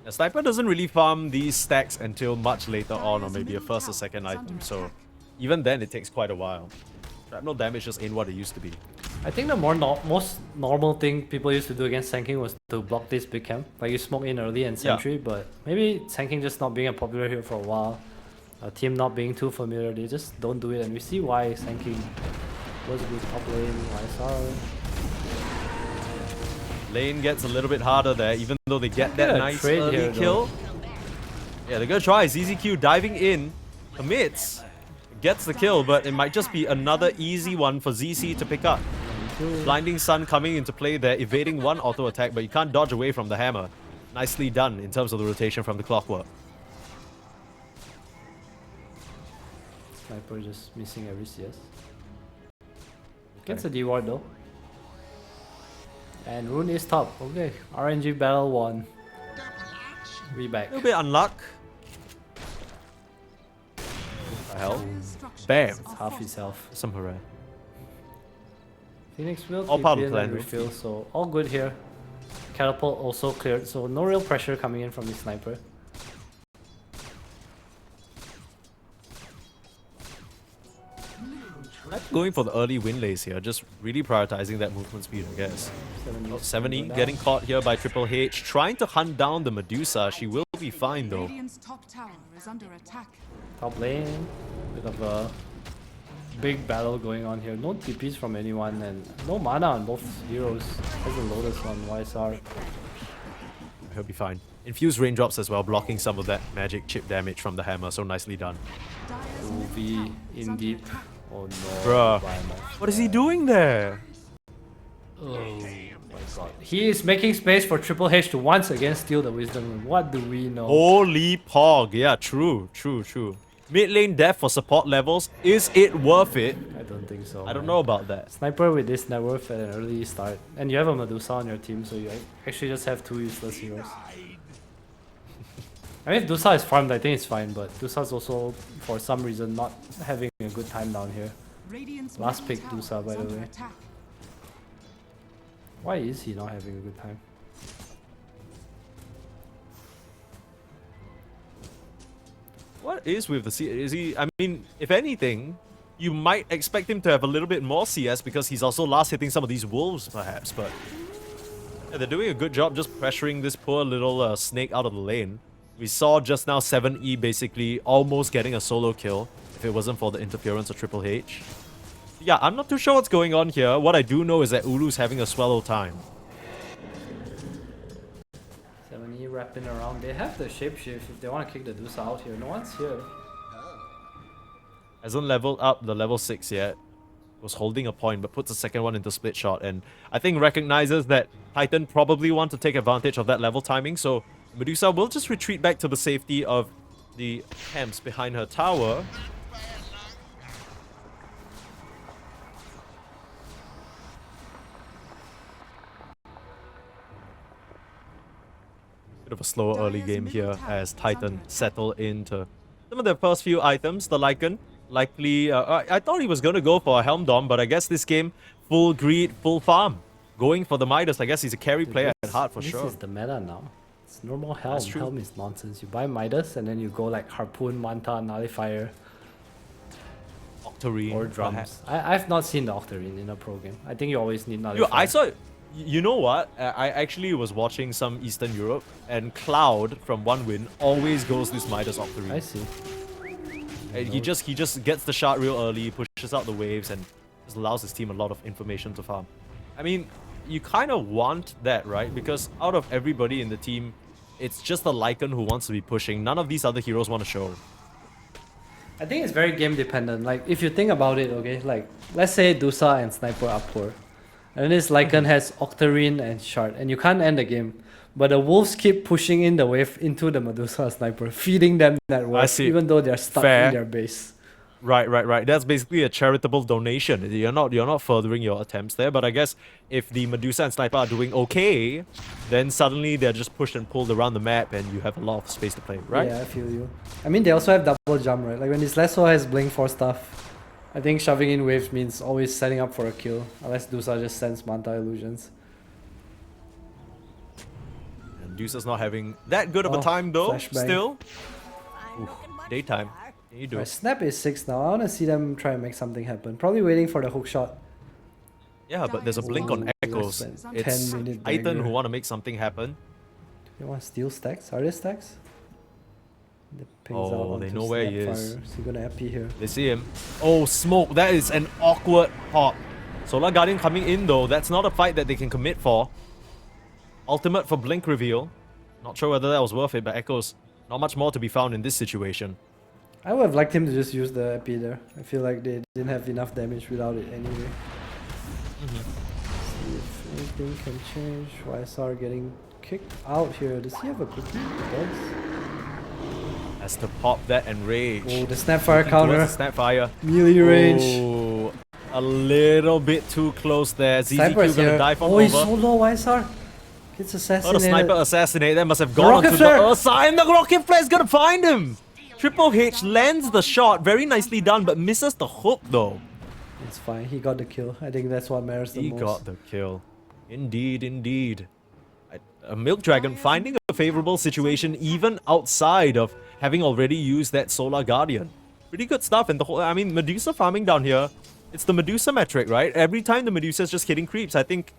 The sniper doesn't really farm these stacks until much later on, or maybe a first or second item, so even then it takes quite a while. Shrapnel damage just ain't what it used to be. I think the most normal thing people used to do against Sun King was to block this big camp. Like you smoke in early and sentry, but maybe Sun King just not being a popular hero for a while. A team not being too familiar, they just don't do it, and we see why Sun King was good top lane, YSR. Lane gets a little bit harder there, even though they get that Yeah, nice trade early here, kill. Yeah, they're gonna try. ZZQ diving in, commits, gets the kill, but it might just be another easy one for ZC to pick up. Blinding Sun coming into play there, evading one auto attack, but you can't dodge away from the hammer. Nicely done in terms of the rotation from the clockwork. Sniper just missing every CS. Gets a D ward though. And Rune is top. Okay, RNG battle won. We back. A little bit unluck. What the hell? Bam. It's half his health. Some hooray. Phoenix will All part of TP the and plan. refill, so all good here. Catapult also cleared, so no real pressure coming in from the sniper. Going for the early win lays here, just really prioritizing that movement speed, I guess. 70 getting caught here by Triple H, trying to hunt down the Medusa. She will be fine though. Radiant's top tower is under attack. Top lane, bit of a big battle going on here. No TPs from anyone and no mana on both heroes. Has a Lotus on YSR. He'll be fine. Infused raindrops as well, blocking some of that magic chip damage from the hammer, so nicely done. Dire's UV in deep. Oh no. Bruh. By my What is he doing there? Oh my god. He is making space for Triple H to once again steal the wisdom. What do we know? Holy pog. Yeah, true. Mid lane death for support levels, is it worth it? I don't think so. I don't man. know about that. Sniper with this net worth at an early start. And you have a Medusa on your team, so you actually just have two useless heroes. I mean, if Dusa is farmed, I think it's fine, but Dusa's also, for some reason, not having a good time down here. Radiant's Last pick middle Dusa, tower by is the under way. attack. Why is he not having a good time? What is with the CS? Is he, I mean, if anything, you might expect him to have a little bit more CS because he's also last hitting some of these wolves, perhaps, but Yeah, they're doing a good job just pressuring this poor little snake out of the lane. We saw just now 7E basically almost getting a solo kill if it wasn't for the interference of Triple H. Yeah, I'm not too sure what's going on here. What I do know is that Ulu's having a swallow time. 7E wrapping around. They have the shapeshift if they want to kick the Dusa out here. No one's here. Hasn't leveled up the level 6 yet. Was holding a point but puts the second one into split shot, and I think recognizes that Titan probably want to take advantage of that level timing, so Medusa will just retreat back to the safety of the camps behind her tower. Bit of a slower early game here as Titan settle into some of their first few items. The Lycan, likely, I thought he was going to go for a Helm Dom, but I guess this game, full greed, full farm. Going for the Midas, I guess he's a carry player at heart for sure. This is the meta now. It's normal Helm. That's true. Helm is nonsense. You buy Midas and then you go like Harpoon, Manta, Nullifier, Octarine, or Drums. perhaps. I've not seen the Octarine in a pro game. I think you always need Nullifier. I saw. You know what? I actually was watching some Eastern Europe, and Cloud from One Win always goes this Midas Octarine. I see. And he just gets the shot real early, pushes out the waves, and just allows his team a lot of information to farm. I mean, you kind of want that, right? Because out of everybody in the team, it's just the Lycan who wants to be pushing. None of these other heroes want to show. I think it's very game dependent. Like if you think about it, okay, like let's say Dusa and Sniper are poor, and this Lycan has Octarine and Shard, and you can't end the game. But the wolves keep pushing in the wave into the Medusa Sniper, feeding them that wave, even though they're stuck in their base. Right. That's basically a charitable donation. You're not furthering your attempts there. But I guess if the Medusa and Sniper are doing okay, then suddenly they're just pushed and pulled around the map, and you have a lot of space to play, right? Yeah, I feel you. I mean, they also have double jump, right? Like when this Lesso has Blink 4 stuff, I think shoving in waves means always setting up for a kill, unless Dusa just sends Manta illusions. And Dusa's not having that good of a time though. flashbang. Still, oof, daytime. Can you do Right, it? Snap is 6 now. I want to see them try and make something happen. Probably waiting for the hook shot. Yeah, but there's a blink on Ooh, Echoes. that's a It's 10-minute Titan dagger. who want to make something happen. They want to steal stacks? Are there stacks? The pings out Oh, they onto know where he is. Snapfire. So you're gonna AP here. They see him. Oh, smoke. That is an awkward pop. Solar Guardian coming in though. That's not a fight that they can commit for. Ultimate for Blink reveal. Not sure whether that was worth it, but Echoes, not much more to be found in this situation. I would have liked him to just use the AP there. I feel like they didn't have enough damage without it anyway. See if anything can change. YSR getting kicked out here. Does he have a cookie? He does. Has to pop that and rage. Oh, the Snapfire Towards counter. the Snapfire. Melee range. Oh, a little bit too close there. Sniper ZZQ is gonna here. dive on Oh, he's over. so low, YSR. Gets Oh, assassinated. the sniper assassinate. That must have gone rocket onto the flare. Ursa, and the rocket flare is gonna find him. Triple H lands the shot, very nicely done, but misses the hook though. It's fine. He got the kill. I think that's what matters the He most. got the kill. Indeed. A Milk Dragon finding a favorable situation even outside of having already used that Solar Guardian. Pretty good stuff, and the whole, I mean, Medusa farming down here, it's the Medusa metric, right? Every time the Medusa is just hitting creeps, I think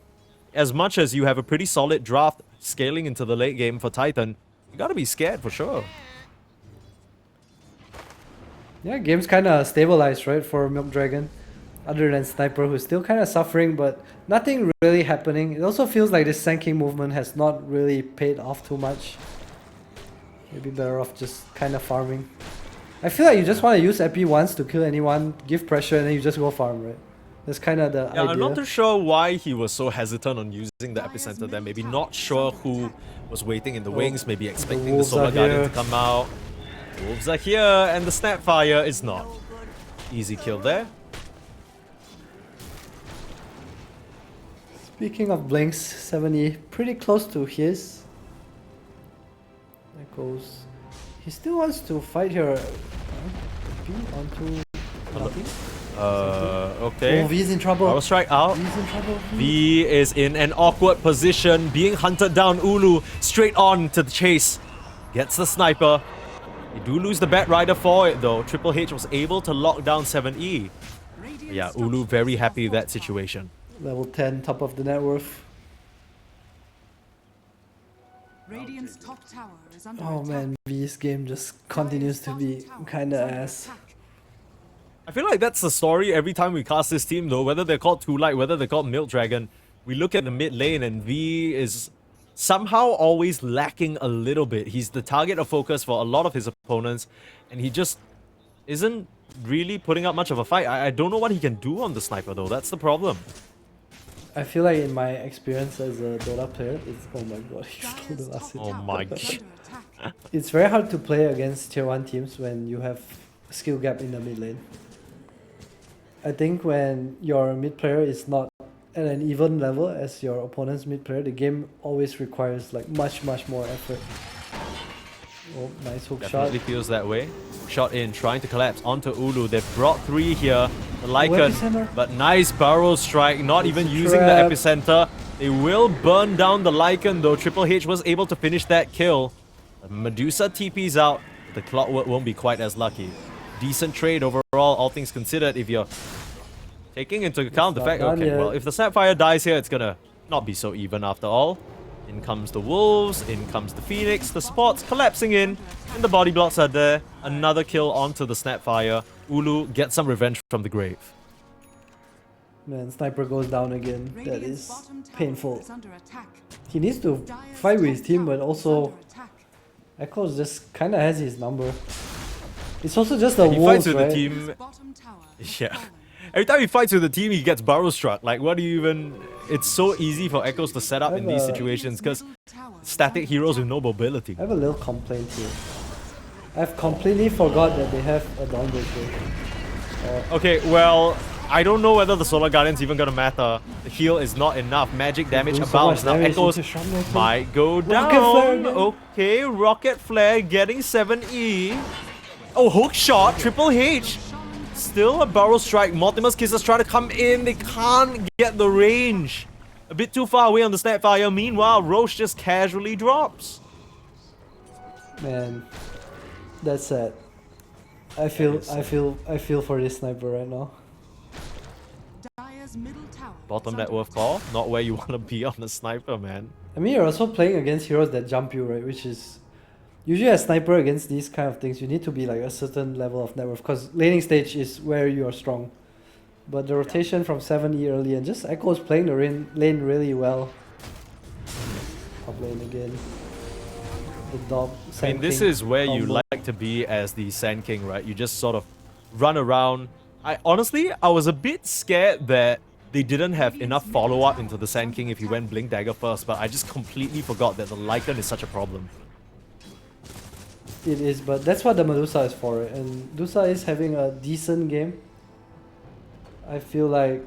as much as you have a pretty solid draft scaling into the late game for Titan, you gotta be scared for sure. Yeah, game's kind of stabilized, right, for Milk Dragon. Other than Sniper, who's still kind of suffering, but nothing really happening. It also feels like this Sand King movement has not really paid off too much. Maybe better off just kind of farming. I feel like you just want to use EP once to kill anyone, give pressure, and then you just go farm, right? That's kind of the Yeah, idea. I'm not too sure why he was so hesitant on using the epicenter there. Maybe not sure who was waiting in the wings, maybe expecting the wolves Solar are Guardian here. to come out. The wolves are here, and the Snapfire is not. Easy kill there. Speaking of blinks, 70, pretty close to his. Echoes. He still wants to fight here. P onto nothing. Okay. Oh, V's in trouble. Power strike out. V's in trouble. V is in an awkward position, being hunted down. Ulu straight on to the chase. Gets the sniper. You do lose the Bat Rider for it though. Triple H was able to lock down 7E. Yeah, Ulu very happy with that situation. Level 10, top of the net worth. Radiant's top tower is under Oh attack. man, V's game just continues to be kinda ass. I feel like that's the story every time we cast this team though, whether they're called Too Light, whether they're called Milk Dragon. We look at the mid lane and V is somehow always lacking a little bit. He's the target of focus for a lot of his opponents, and he just isn't really putting up much of a fight. I don't know what he can do on the sniper though, that's the problem. I feel like in my experience as a Dota player, it's oh my god, he stole the last hit. Oh my god. It's very hard to play against tier 1 teams when you have skill gap in the mid lane. I think when your mid player is not at an even level as your opponent's mid player, the game always requires like much more effort. Oh, nice hook Definitely shot. feels that way. Shot in, trying to collapse onto Ulu. They've brought 3 here. The epicenter. Lycan, but nice barrel strike, not It's even a using the trap. epicenter. They will burn down the Lycan though. Triple H was able to finish that kill. Medusa TP's out. The Clockwork won't be quite as lucky. Decent trade overall, all things considered, if you're taking into account the not fact, done okay, yet. well, if the Sapphire dies here, it's gonna not be so even after all. In comes the Wolves, in comes the Phoenix, the support's collapsing in, and the body blocks are there. Another kill onto the Snapfire. Ulu gets some revenge from the grave. Man, sniper goes down again. That Radiant's is bottom tower painful. is under attack. He needs to Dire's fight with top his team, but tower is also under attack. Echoes just kinda has his number. It's also just the He wolves, fights with right? the team. His bottom tower has Yeah. fallen. Every time he fights with the team, he gets barrel struck. Like, what do you even... It's so easy for Echoes to set up in these situations because Radiant's middle tower is static under heroes with attack. no mobility. I have a little complaint here. I've completely forgot that they have a Dawnbreaker. Okay, well, I don't know whether the Solar Guardian's even gonna matter. The heal is not enough. Magic damage doing so abounds. much Now damage Echoes into Shrapnel. might go Rocket Flare down. again. Okay, Rocket Flare getting 7E. Oh, hook shot, Triple H. Still a barrel strike. Mortimer's Kisses trying to come in. They can't get the range. A bit too far away on the Snapfire. Meanwhile, Roche just casually drops. Man, that's sad. I feel for this sniper right now. Dire's middle tower is Bottom under net worth attack. call. Not where you want to be on the sniper, man. I mean, you're also playing against heroes that jump you, right? Which is usually a sniper against these kind of things. You need to be like a certain level of net worth because laning stage is where you are strong. But the rotation from 7E early and just Echo's playing the lane really well. Top lane again. The dog. I mean, this is where you like to be as the Sand King, right? You just sort of run around. Honestly, I was a bit scared that they didn't have enough follow-up into the Sand King if you went Blink Dagger first, but I just completely forgot that the Lycan is such a problem. It is, but that's what the Medusa is for, right? And Medusa is having a decent game. I feel like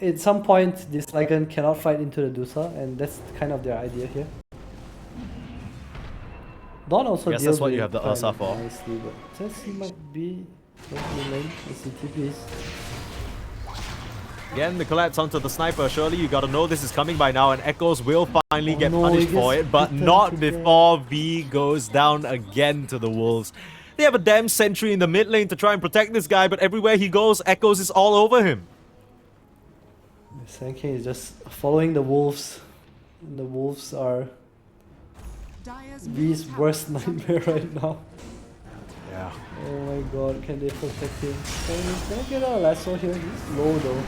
at some point this Lycan cannot fight into the Medusa, and that's kind of their idea here. Dawn also Guess deals that's what you with have the kind Ursa of for. nicely, but since he might be in lane, as he TPs. Again, the collapse onto the Sniper. Surely you gotta know this is coming by now, and Echoes will finally Oh get no, punished he for gets it, but beaten not to death. before V goes down again to the Wolves. They have a damn sentry in the mid lane to try and protect this guy, but everywhere he goes, Echoes is all over him. The Sand King is just following the wolves. And the wolves are Dire's V's middle tower worst is under nightmare attack. right now. Yeah. Oh my god, can they protect him? Can I get a lasso here? He's low though.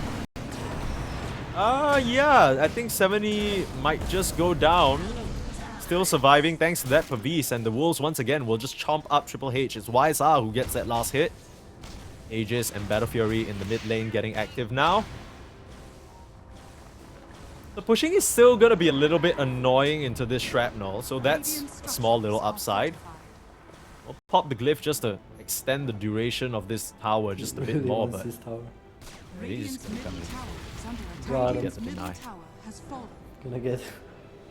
Yeah, I think 70 might just go down. Still surviving thanks to that for Beast, and the Wolves once again will just chomp up Triple H. It's YSR who gets that last hit. Aegis and Battle Fury in the mid lane getting active now. The pushing is still gonna be a little bit annoying into this shrapnel, so that's a small little upside. We'll pop the glyph just to extend the duration of this tower just a bit Really more, wants but this tower. he's Radiant's gonna middle come in. tower is under attack. Got him. Radiant's Get the middle deny. tower has fallen. Gonna get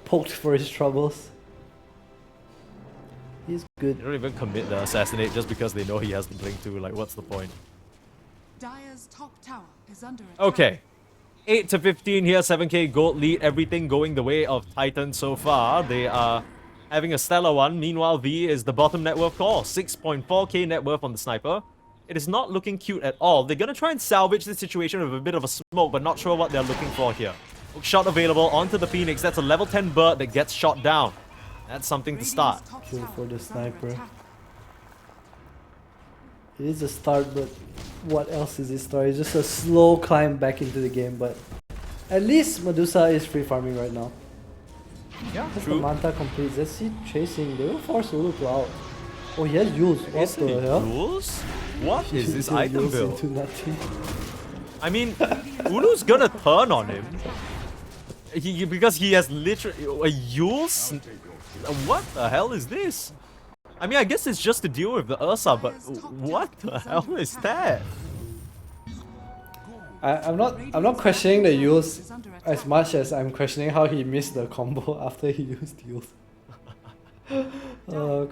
poked for his troubles. He's good. They don't even commit the assassinate just because they know he has the blink too. Like, what's the point? Dire's top tower is under attack. Okay. 8 to 15 here, 7k gold lead, everything going the way of Titan so far. They are having a stellar one. Meanwhile, V is the bottom net worth call. 6.4k net worth on the Sniper. It is not looking cute at all. They're gonna try and salvage this situation with a bit of a smoke, but not sure what they're looking for here. Hook shot available onto the Phoenix. That's a level 10 bird that gets shot down. That's something to Radiant's start. top Kill tower for the is under sniper. attack. It is a start, but what else is this story? It's just a slow climb back into the game, but at least Medusa is free farming right now. Yeah, As the true. Manta completes, let's see chasing. They will force Ulu to out. Oh, he has Yules. What Is the it hell? Yules? What is this He item Yules build? into nothing. I mean, Ulu's gonna turn on him. Because he has literally a Yules. What the hell is this? I mean, I guess it's just to deal with the Ursa, but what the hell is that? I'm not questioning the Yules as much as I'm questioning how he missed the combo after he used Yules.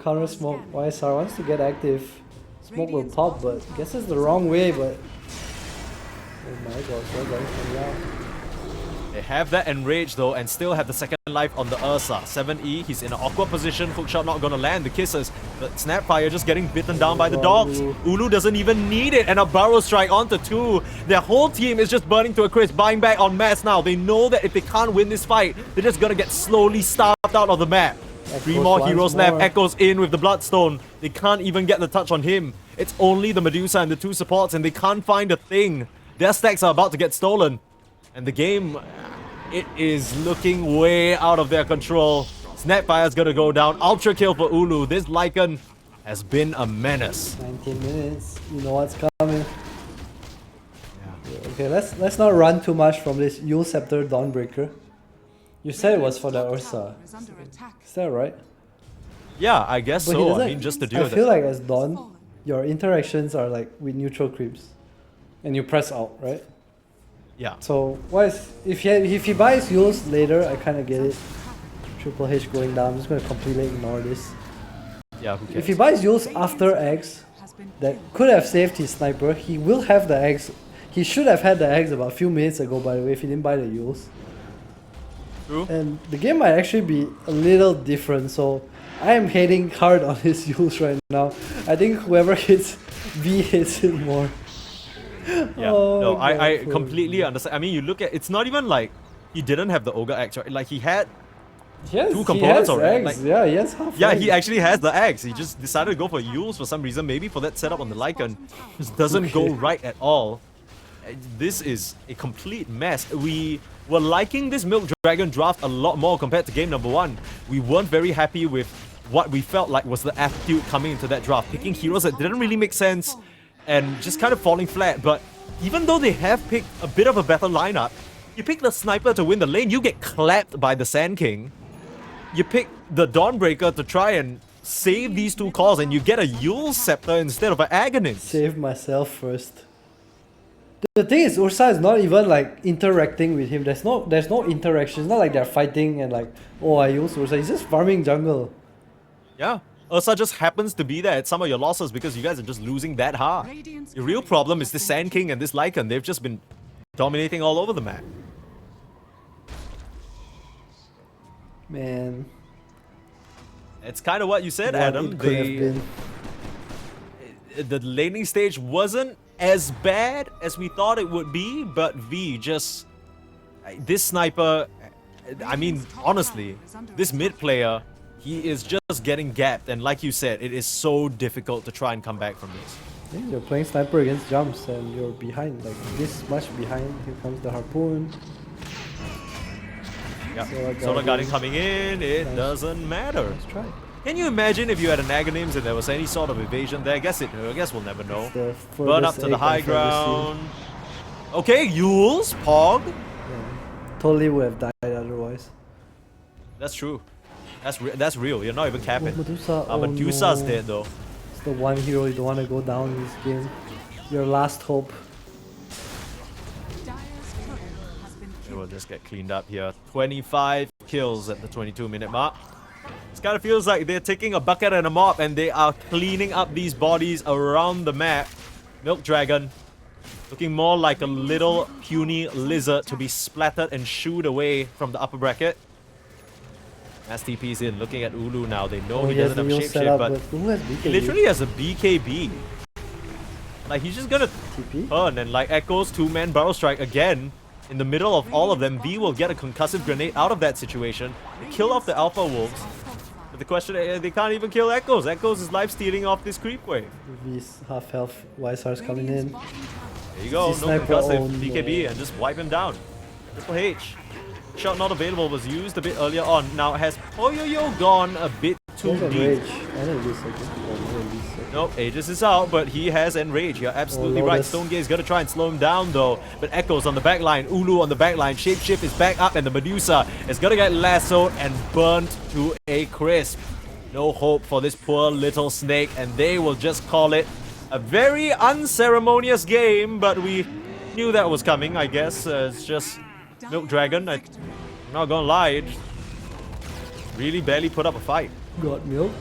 Counter smoke. YSR wants to get active. Smoke will pop, but guesses the wrong way. But oh my god, so guys coming out. They have that enrage though, and still have the second life on the Ursa. 7E, he's in an awkward position. Hookshot not gonna land the kisses. But Snapfire just getting bitten down by the dogs. Ulu doesn't even need it, and a barrel strike onto 2. Their whole team is just burning to a crisp, buying back en masse now. They know that if they can't win this fight, they're just gonna get slowly starved out of the map. 3 more once heroes left. more. Echoes in with the Bloodstone. They can't even get the touch on him. It's only the Medusa and the 2 supports, and they can't find a thing. Their stacks are about to get stolen. And the game, it is looking way out of their control. Snapfire's gonna go down. Ultra kill for Ulu. This Lycan has been a menace. 19 minutes. You know what's coming. Yeah, okay, let's not run too much from this Yule Scepter Dawnbreaker. You said it was for the Top Ursa. tower is under attack. Is that right? Yeah, I guess But he so. I doesn't- mean, just to deal I with feel it. like as Dawn, your interactions are like with neutral creeps, and you press out, right? Yeah. So what is if he buys Yules later? I kind of get it. Triple H going down. I'm just gonna completely ignore this. Yeah, who cares? If he buys Yules after X, Has been that could have saved his sniper. He will have the X. He should have had the X about a few minutes ago, by the way, if he didn't buy the Yules. True. And the game might actually be a little different, so I am hating hard on his Yules right now. I think whoever hits V hits it more. Yeah, Oh, no, God, I poor completely understand. I mean, you look at, it's not even like he didn't have the Ogre Axe, right? Like he had, Yes, Two he components has already, X. like- Yeah, he has half yeah, X. he actually has the axe. He just decided to go for Yules for some reason, maybe for that setup on the Lycan. Just doesn't go Okay. right at all. This is a complete mess. We were liking this Milk Dragon draft a lot more compared to game number 1. We weren't very happy with what we felt like was the attitude coming into that draft. Picking heroes that didn't really make sense and just kind of falling flat. But even though they have picked a bit of a better lineup, you pick the Sniper to win the lane, you get clapped by the Sand King. You pick the Dawnbreaker to try and save these 2 cores, and you get a Yule Scepter instead of an Agonist. Save myself first. The thing is, Ursa is not even like interacting with him. There's no interaction. It's not like they're fighting and like, oh, I use Ursa. He's just farming jungle. Yeah, Ursa just happens to be there at some of your losses because you guys are just losing that hard. The real problem is this Sand King and this Lycan. They've just been dominating all over the map. Man, It's kind of what you said, what Adam. it could have been. The laning stage wasn't as bad as we thought it would be, but V just... This sniper... I mean, honestly, this mid player, he is just getting gapped, and like you said, it is so difficult to try and come back from this. Yeah, you're playing sniper against jumps and you're behind, like this much behind. Here comes the harpoon. Yeah, Solar Solar Guardian. Guardian coming in, it Nice. doesn't matter. Let's try. Can you imagine if you had an Aghanims and there was any sort of evasion there? I guess we'll never know. The Burn up furthest to the egg high I've ever seen. ground. Okay, Yules, Pog. Yeah. Totally would have died otherwise. That's true. That's real. You're not even Oh, capping. Medusa. But Oh, Medusa's no. dead though. It's the one hero you don't want to go down in this game. Your last hope. Dire's turret has been It killed. will just get cleaned up here. 25 kills at the 22-minute mark. This kind of feels like they're taking a bucket and a mop and they are cleaning up these bodies around the map. Milk Dragon looking more like a little puny lizard to be splattered and shooed away from the upper bracket. As TP's in, looking at Ulu now. They know Oh, he he has doesn't the have Yule shapeshift, setup, but but who has BKB? he literally has a BKB. Like, he's just gonna TP? turn and like Echo's 2-man barrel strike again. In the middle of all of them, V will get a concussive grenade out of that situation. They kill off the Alpha Wolves. But the question, they can't even kill Echoes. Echoes is life stealing off this creep wave. V's half health, YSR's coming in. There you go, See no sniper, concussive, oh BKB, no. and just wipe him down. Triple H. Shot not available was used a bit earlier on. Now has Poyoyo gone a bit too There's deep? Enrage. And Elise, I think. Oh, no, Elise. Nope, Aegis is out, but he has Enrage. You're absolutely Oh, right. Lotus. Stonegate's gonna try and slow him down though. But Echoes on the back line, Ulu on the back line, Shapeshift is back up, and the Medusa is gonna get lassoed and burnt to a crisp. No hope for this poor little snake, and they will just call it a very unceremonious game, but we knew that was coming, I guess. It's just Milk Dragon. I'm not gonna lie, it really barely put up a fight. Got milk.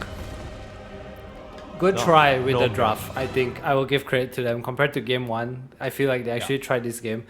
Good No, try with no the milk. draft. I think I will give credit to them. Compared to game 1, I feel like they actually tried this game.